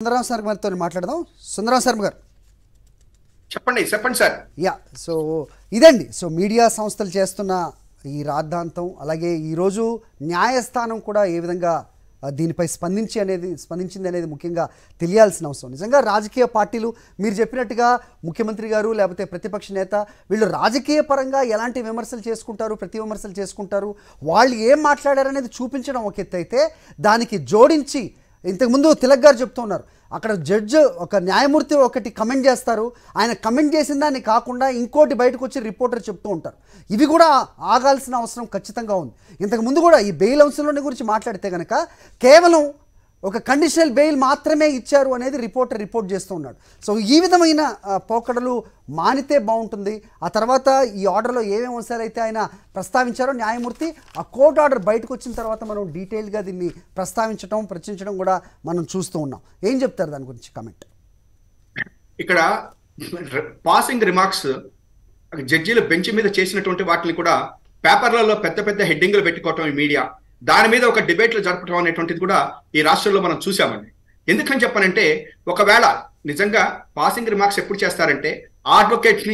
Sundara Rao sir గారితో మాట్లాడదాం. Sundara Rao sir గారు చెప్పండి సార్. యా, సో ఇదండి. సో మీడియా సంస్థలు చేస్తున్న ఈ రాద్ధాంతం, అలాగే ఈరోజు న్యాయస్థానం కూడా ఏ విధంగా దీనిపై స్పందించింది అనేది ముఖ్యంగా తెలియాల్సిన అవసరం. నిజంగా రాజకీయ పార్టీలు మీరు చెప్పినట్టుగా ముఖ్యమంత్రి గారు లేకపోతే ప్రతిపక్ష నేత వీళ్ళు రాజకీయ పరంగా ఎలాంటి విమర్శలు చేసుకుంటారు, ప్రతి విమర్శలు చేసుకుంటారు, వాళ్ళు ఏం మాట్లాడారు అనేది చూపించడం ఒక ఎత్తు అయితే, దానికి జోడించి ఇంతకుముందు తిలక్ గారు చెప్తూ ఉన్నారు, అక్కడ జడ్జి ఒక న్యాయమూర్తి ఒకటి కమెంట్ చేస్తారు, ఆయన కమెంట్ చేసిన దాన్ని కాకుండా ఇంకోటి బయటకు వచ్చి రిపోర్టర్ చెప్తూ ఉంటారు. ఇవి కూడా ఆగాల్సిన అవసరం ఖచ్చితంగా ఉంది. ఇంతకుముందు కూడా ఈ బెయిల్ అంశంలోని గురించి మాట్లాడితే కనుక కేవలం ఒక కండిషనల్ బెయిల్ మాత్రమే ఇచ్చారు అనేది రిపోర్ట్ చేస్తూ ఉన్నాడు. సో ఈ విధమైన పోకడలు మానితే బాగుంటుంది. ఆ తర్వాత ఈ ఆర్డర్లో ఏమేమి అంశాలు అయితే ఆయన ప్రస్తావించారో న్యాయమూర్తి, ఆ కోర్టు ఆర్డర్ బయటకు వచ్చిన తర్వాత మనం డీటెయిల్గా దీన్ని ప్రశ్నించడం కూడా మనం చూస్తూ ఉన్నాం. ఏం చెప్తారు దాని గురించి కమెంట్? ఇక్కడ పాసింగ్ రిమార్క్స్ జడ్జీల బెంచ్ మీద చేసినటువంటి వాటిని కూడా పేపర్లలో పెద్ద పెద్ద హెడ్డింగ్లు పెట్టుకోవటం, ఈ మీడియా దాని మీద ఒక డిబేట్లు జరపడం అనేటువంటిది కూడా ఈ రాష్ట్రంలో మనం చూసామండి. ఎందుకని చెప్పనంటే, ఒకవేళ నిజంగా పాసింగ్ రిమార్క్స్ ఎప్పుడు చేస్తారంటే ఈ అడ్వకేట్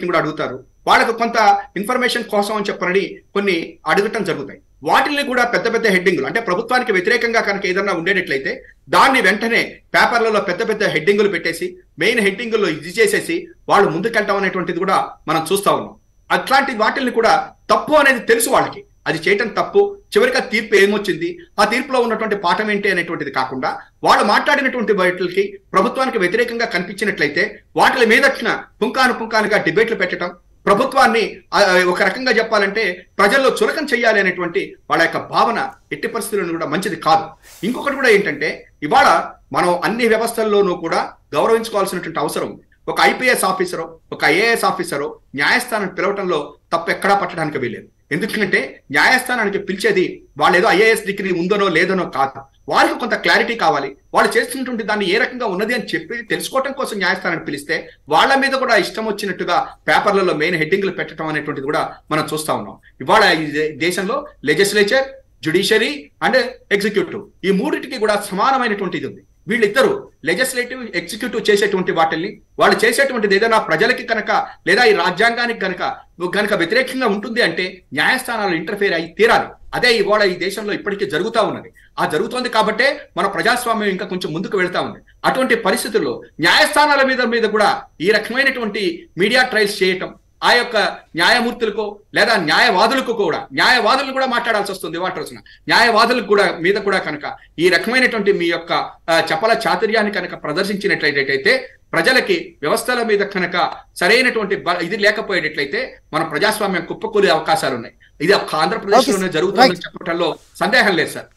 ని కూడా అడుగుతారు. వాళ్ళకు కొంత ఇన్ఫర్మేషన్ కోసం అని చెప్పనని కొన్ని అడగటం జరుగుతాయి. వాటిని కూడా పెద్ద పెద్ద హెడ్డింగ్లు, అంటే ప్రభుత్వానికి వ్యతిరేకంగా కనుక ఏదన్నా ఉండేటట్లయితే దాన్ని వెంటనే పేపర్లలో పెద్ద పెద్ద హెడ్డింగులు పెట్టేసి మెయిన్ హెడ్డింగుల్లో ఇది చేసేసి వాళ్ళు ముందుకెళ్ళటం అనేటువంటిది కూడా మనం చూస్తా ఉన్నాం. అట్లాంటి వాటిని కూడా తప్పు అనేది తెలుసు వాళ్ళకి, అది చేయటం తప్పు. చివరికి ఆ తీర్పు ఏమొచ్చింది, ఆ తీర్పులో ఉన్నటువంటి పాఠం ఏంటి అనేటువంటిది కాకుండా వాళ్ళు మాట్లాడినటువంటి వాటికి ప్రభుత్వానికి వ్యతిరేకంగా కనిపించినట్లయితే వాటి మీద పుంకానుగా డిబేట్లు పెట్టడం, ప్రభుత్వాన్ని ఒక రకంగా చెప్పాలంటే ప్రజల్లో చురకం చేయాలి అనేటువంటి వాళ్ళ యొక్క భావన ఎట్టి పరిస్థితులను కూడా మంచిది కాదు. ఇంకొకటి కూడా ఏంటంటే, ఇవాళ మనం అన్ని వ్యవస్థల్లోనూ కూడా గౌరవించుకోవాల్సినటువంటి అవసరం ఉంది. ఒక ఐపీఎస్ ఆఫీసరో ఒక ఐఏఎస్ ఆఫీసరో న్యాయస్థానం పిలవటంలో తప్పు ఎక్కడా పట్టడానికి వీలేదు. ఎందుకంటే న్యాయస్థానానికి పిలిచేది వాళ్ళు ఏదో ఐఏఎస్ డిగ్రీ ఉందనో లేదనో కాదు, వారికి కొంత క్లారిటీ కావాలి. వాళ్ళు చేస్తున్నటువంటి దాన్ని ఏ రకంగా ఉన్నది అని చెప్పి తెలుసుకోవటం కోసం న్యాయస్థానాన్ని పిలిస్తే వాళ్ళ మీద కూడా ఇష్టం వచ్చినట్టుగా పేపర్లలో మెయిన్ హెడ్డింగ్లు పెట్టడం అనేటువంటిది కూడా మనం చూస్తా ఉన్నాం. ఇవాళ ఈ దేశంలో లెజిస్లేచర్, జ్యుడిషియరీ అండ్ ఎగ్జిక్యూటివ్, ఈ మూడింటికి కూడా సమానమైనటువంటిది ఉంది. వీళ్ళిద్దరూ లెజిస్లేటివ్, ఎగ్జిక్యూటివ్ చేసేటువంటి వాటిని వాళ్ళు చేసేటువంటిది ఏదైనా ప్రజలకి కనుక లేదా ఈ రాజ్యాంగానికి కనుక వ్యతిరేకంగా ఉంటుంది అంటే న్యాయస్థానాలు ఇంటర్ఫేర్ అయి తీరాలి. అదే ఇవాళ ఈ దేశంలో ఇప్పటికీ జరుగుతూ ఉన్నది. ఆ జరుగుతోంది కాబట్టే మన ప్రజాస్వామ్యం ఇంకా కొంచెం ముందుకు వెళ్తా ఉంది. అటువంటి పరిస్థితుల్లో న్యాయస్థానాల మీద కూడా ఈ రకమైనటువంటి మీడియా ట్రయల్స్ చేయటం, ఆ యొక్క న్యాయమూర్తులకు లేదా న్యాయవాదులు కూడా మాట్లాడాల్సి వస్తుంది. వాటి రోజున న్యాయవాదులకు కూడా మీద కూడా కనుక ఈ రకమైనటువంటి మీ యొక్క చపల చాతుర్యాన్ని కనుక ప్రదర్శించినట్లయితే ప్రజలకి వ్యవస్థల మీద కనుక సరైనటువంటి ఇది లేకపోయేటట్లయితే మన ప్రజాస్వామ్యం కుప్పకూలే అవకాశాలు ఉన్నాయి. ఇది ఒక ఆంధ్రప్రదేశ్ లోనే జరుగుతుందని చెప్పడంలో సందేహం లేదు సార్.